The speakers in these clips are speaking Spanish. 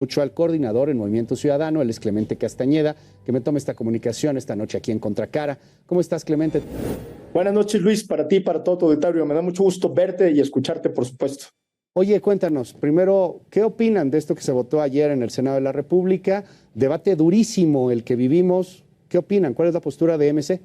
Mucho al coordinador en Movimiento Ciudadano, él es Clemente Castañeda, que me toma esta comunicación esta noche aquí en Contracara. ¿Cómo estás, Clemente? Buenas noches, Luis, para ti, para todo tu auditorio. Me da mucho gusto verte y escucharte, por supuesto. Oye, cuéntanos, primero, ¿qué opinan de esto que se votó ayer en el Senado de la República? Debate durísimo el que vivimos. ¿Qué opinan? ¿Cuál es la postura de MC?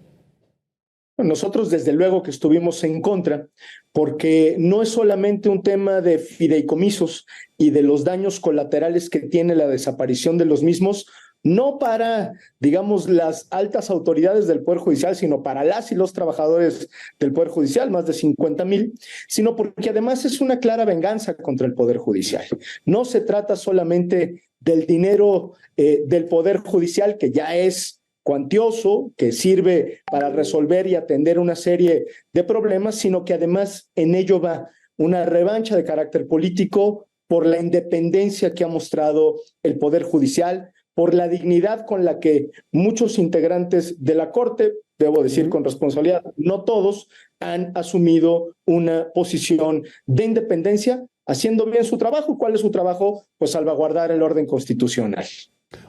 Nosotros, desde luego, que estuvimos en contra, porque no es solamente un tema de fideicomisos y de los daños colaterales que tiene la desaparición de los mismos, no para, digamos, las altas autoridades del Poder Judicial, sino para las y los trabajadores del Poder Judicial, más de 50,000, sino porque además es una clara venganza contra el Poder Judicial. No se trata solamente del dinero del Poder Judicial, que ya es cuantioso, que sirve para resolver y atender una serie de problemas, sino que además en ello va una revancha de carácter político por la independencia que ha mostrado el Poder Judicial, por la dignidad con la que muchos integrantes de la Corte, debo decir con responsabilidad, no todos, han asumido una posición de independencia, haciendo bien su trabajo. ¿Cuál es su trabajo? Pues salvaguardar el orden constitucional.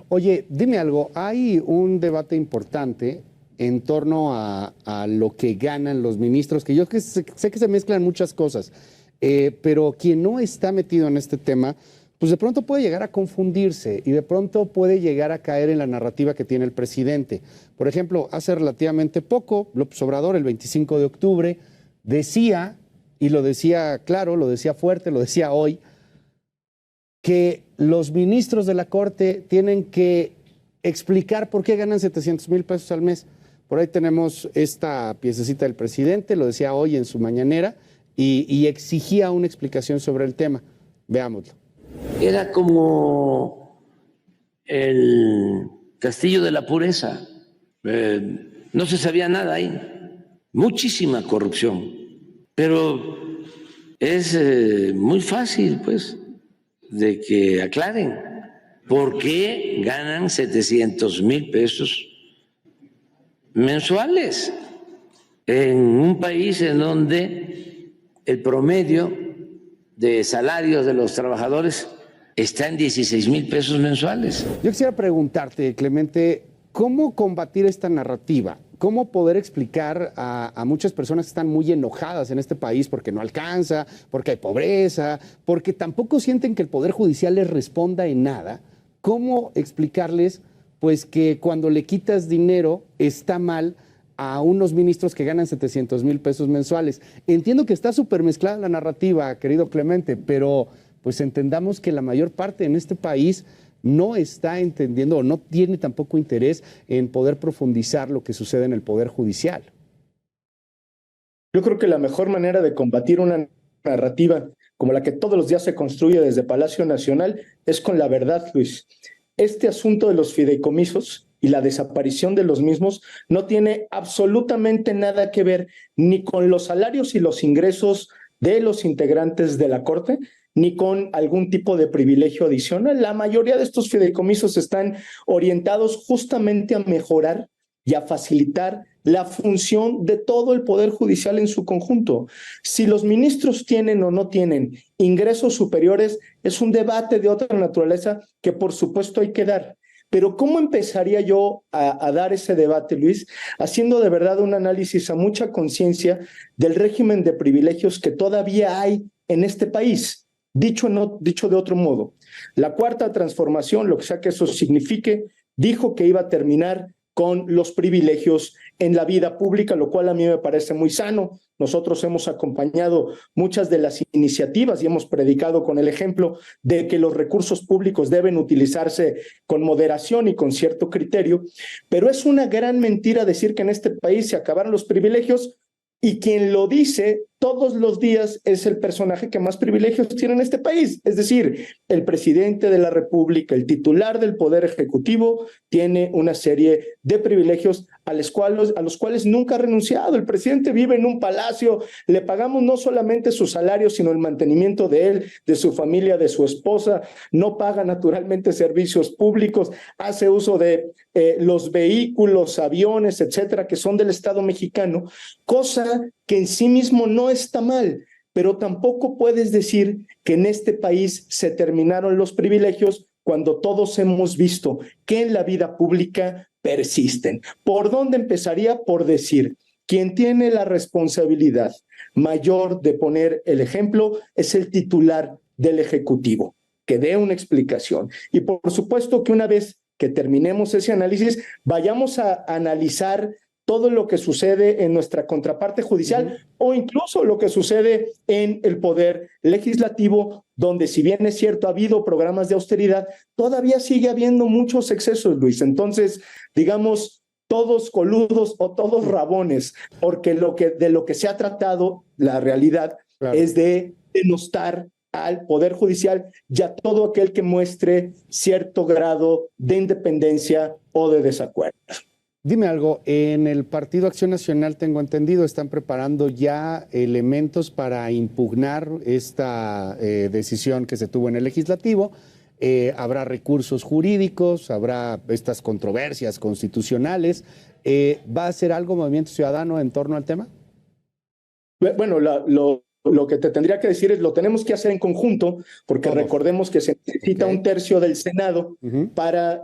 Oye, dime algo, hay un debate importante en torno a lo que ganan los ministros, que yo sé que se mezclan muchas cosas, pero quien no está metido en este tema, pues de pronto puede llegar a confundirse y de pronto puede llegar a caer en la narrativa que tiene el presidente. Por ejemplo, hace relativamente poco, López Obrador, el 25 de octubre, decía, y lo decía claro, lo decía fuerte, lo decía hoy, que los ministros de la Corte tienen que explicar por qué ganan 700,000 pesos al mes. Por ahí tenemos esta piececita del presidente, lo decía hoy en su mañanera, y exigía una explicación sobre el tema. Veámoslo. Era como el castillo de la pureza. No se sabía nada ahí. Muchísima corrupción. Pero es muy fácil, pues, de que aclaren por qué ganan 700,000 pesos mensuales en un país en donde el promedio de salarios de los trabajadores está en 16,000 pesos mensuales. Yo quisiera preguntarte, Clemente, ¿cómo combatir esta narrativa? ¿Cómo poder explicar a muchas personas que están muy enojadas en este país porque no alcanza, porque hay pobreza, porque tampoco sienten que el Poder Judicial les responda en nada? ¿Cómo explicarles pues que cuando le quitas dinero está mal a unos ministros que ganan 700,000 pesos mensuales? Entiendo que está súper mezclada la narrativa, querido Clemente, pero pues entendamos que la mayor parte en este país no está entendiendo o no tiene tampoco interés en poder profundizar lo que sucede en el Poder Judicial. Yo creo que la mejor manera de combatir una narrativa como la que todos los días se construye desde Palacio Nacional es con la verdad, Luis. Este asunto de los fideicomisos y la desaparición de los mismos no tiene absolutamente nada que ver ni con los salarios y los ingresos de los integrantes de la Corte, ni con algún tipo de privilegio adicional. La mayoría de estos fideicomisos están orientados justamente a mejorar y a facilitar la función de todo el Poder Judicial en su conjunto. Si los ministros tienen o no tienen ingresos superiores, es un debate de otra naturaleza que por supuesto hay que dar. Pero ¿cómo empezaría yo a dar ese debate, Luis? Haciendo de verdad un análisis a mucha conciencia del régimen de privilegios que todavía hay en este país. Dicho de otro modo, la Cuarta Transformación, lo que sea que eso signifique, dijo que iba a terminar con los privilegios en la vida pública, lo cual a mí me parece muy sano. Nosotros hemos acompañado muchas de las iniciativas y hemos predicado con el ejemplo de que los recursos públicos deben utilizarse con moderación y con cierto criterio, pero es una gran mentira decir que en este país se acabaron los privilegios, y quien lo dice todos los días es el personaje que más privilegios tiene en este país. Es decir, el presidente de la República, el titular del Poder Ejecutivo, tiene una serie de privilegios a los cuales nunca ha renunciado. El presidente vive en un palacio, le pagamos no solamente su salario, sino el mantenimiento de él, de su familia, de su esposa, no paga naturalmente servicios públicos, hace uso de los vehículos, aviones, etcétera, que son del Estado mexicano, cosa que en sí mismo no está mal, pero tampoco puedes decir que en este país se terminaron los privilegios cuando todos hemos visto que en la vida pública persisten? ¿Por dónde empezaría? Por decir, quien tiene la responsabilidad mayor de poner el ejemplo es el titular del Ejecutivo, que dé una explicación. Y por supuesto que una vez que terminemos ese análisis, vayamos a analizar todo lo que sucede en nuestra contraparte judicial o incluso lo que sucede en el Poder Legislativo, donde si bien es cierto ha habido programas de austeridad, todavía sigue habiendo muchos excesos, Luis. Entonces, digamos, todos coludos o todos rabones, porque de lo que se ha tratado, la realidad, claro, es de denostar al Poder Judicial y a todo aquel que muestre cierto grado de independencia o de desacuerdo. Dime algo, en el Partido Acción Nacional, tengo entendido, están preparando ya elementos para impugnar esta decisión que se tuvo en el Legislativo. Habrá recursos jurídicos, habrá estas controversias constitucionales. ¿Va a hacer algo Movimiento Ciudadano en torno al tema? Bueno, lo que te tendría que decir es lo tenemos que hacer en conjunto, porque ¿Cómo? Recordemos que se necesita un tercio del Senado para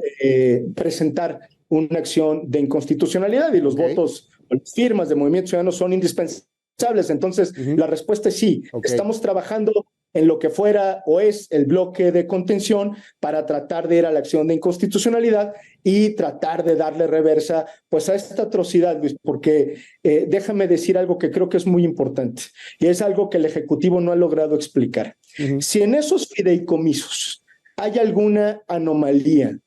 presentar una acción de inconstitucionalidad y los votos, las firmas de Movimiento Ciudadano son indispensables. Entonces, la respuesta es sí. Estamos trabajando en lo que fuera o es el bloque de contención para tratar de ir a la acción de inconstitucionalidad y tratar de darle reversa pues a esta atrocidad, Luis, porque déjame decir algo que creo que es muy importante y es algo que el Ejecutivo no ha logrado explicar. Si en esos fideicomisos hay alguna anomalía,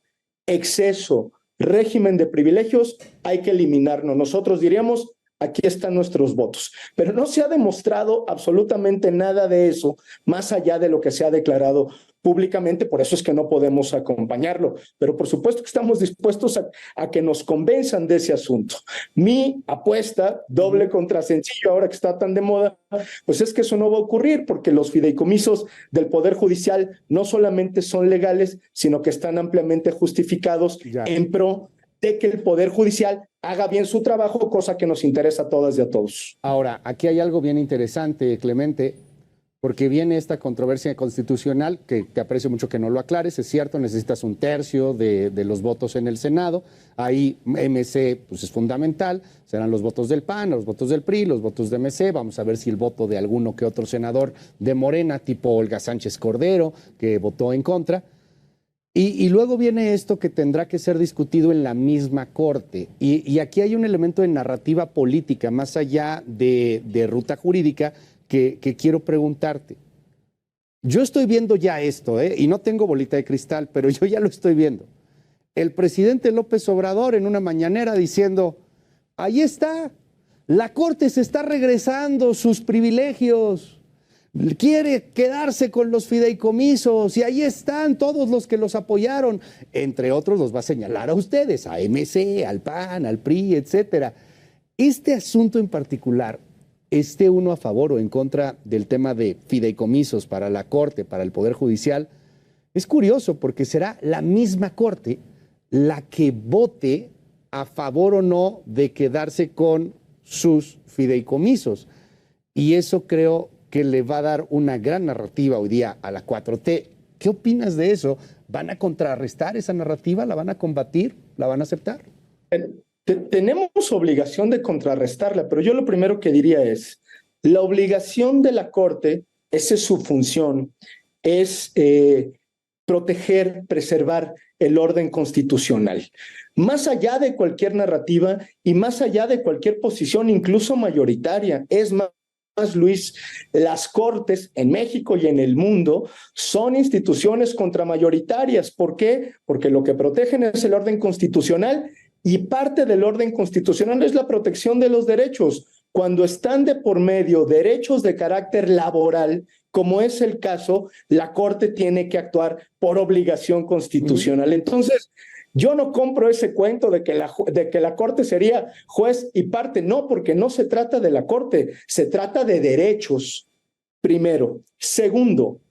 exceso, régimen de privilegios, hay que eliminarlo. Nosotros diríamos, aquí están nuestros votos. Pero no se ha demostrado absolutamente nada de eso, más allá de lo que se ha declarado públicamente, por eso es que no podemos acompañarlo. Pero por supuesto que estamos dispuestos a que nos convenzan de ese asunto. Mi apuesta, doble contra sencillo, ahora que está tan de moda, pues es que eso no va a ocurrir, porque los fideicomisos del Poder Judicial no solamente son legales, sino que están ampliamente justificados en pro de que el Poder Judicial haga bien su trabajo, cosa que nos interesa a todas y a todos. Ahora, aquí hay algo bien interesante, Clemente, porque viene esta controversia constitucional, que te aprecio mucho que no lo aclares, es cierto, necesitas un tercio de los votos en el Senado, ahí MC pues es fundamental, serán los votos del PAN, los votos del PRI, los votos de MC, vamos a ver si el voto de alguno que otro senador de Morena, tipo Olga Sánchez Cordero, que votó en contra. Y luego viene esto que tendrá que ser discutido en la misma Corte. Y aquí hay un elemento de narrativa política, más allá de ruta jurídica, que quiero preguntarte. Yo estoy viendo ya esto, y no tengo bolita de cristal, pero yo ya lo estoy viendo. El presidente López Obrador en una mañanera diciendo, ahí está, la Corte se está regresando sus privilegios. Quiere quedarse con los fideicomisos y ahí están todos los que los apoyaron. Entre otros los va a señalar a ustedes, a MC, al PAN, al PRI, etcétera. Este asunto en particular, esté uno a favor o en contra del tema de fideicomisos para la Corte, para el Poder Judicial, es curioso porque será la misma Corte la que vote a favor o no de quedarse con sus fideicomisos. Y eso creo que le va a dar una gran narrativa hoy día a la 4T. ¿Qué opinas de eso? ¿Van a contrarrestar esa narrativa? ¿La van a combatir? ¿La van a aceptar? Tenemos obligación de contrarrestarla, pero yo lo primero que diría es, la obligación de la Corte, esa es su función, es proteger, preservar el orden constitucional. Más allá de cualquier narrativa y más allá de cualquier posición, incluso mayoritaria, es más, Luis, las Cortes en México y en el mundo son instituciones contramayoritarias. ¿Por qué? Porque lo que protegen es el orden constitucional y parte del orden constitucional es la protección de los derechos. Cuando están de por medio derechos de carácter laboral, como es el caso, la Corte tiene que actuar por obligación constitucional. Entonces, yo no compro ese cuento de que la Corte sería juez y parte. No, porque no se trata de la Corte, se trata de derechos, primero. Segundo,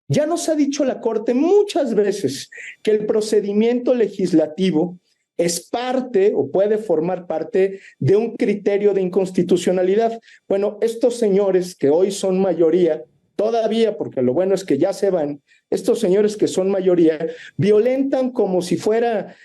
ya nos ha dicho la Corte muchas veces que el procedimiento legislativo es parte o puede formar parte de un criterio de inconstitucionalidad. Bueno, estos señores que hoy son mayoría todavía, porque lo bueno es que ya se van, estos señores que son mayoría, violentan como si fuera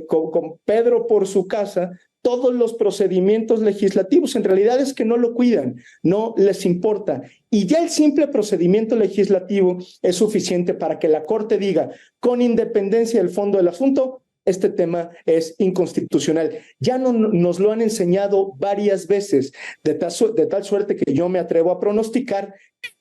con Pedro por su casa todos los procedimientos legislativos. En realidad es que no lo cuidan, no les importa. Y ya el simple procedimiento legislativo es suficiente para que la Corte diga, con independencia del fondo del asunto, este tema es inconstitucional. Ya nos lo han enseñado varias veces, de tal suerte que yo me atrevo a pronosticar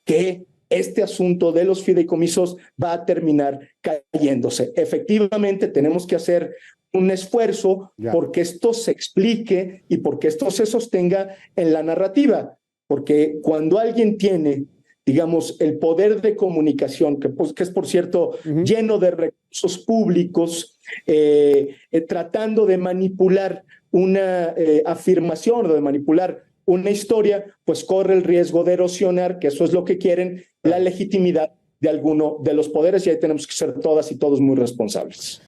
que este asunto de los fideicomisos va a terminar cayéndose. Efectivamente, tenemos que hacer un esfuerzo porque esto se explique y porque esto se sostenga en la narrativa, porque cuando alguien tiene, digamos, el poder de comunicación, que es, por cierto, lleno de recursos públicos, tratando de manipular una afirmación o de manipular una historia, pues corre el riesgo de erosionar, que eso es lo que quieren, la legitimidad de alguno de los poderes, y ahí tenemos que ser todas y todos muy responsables.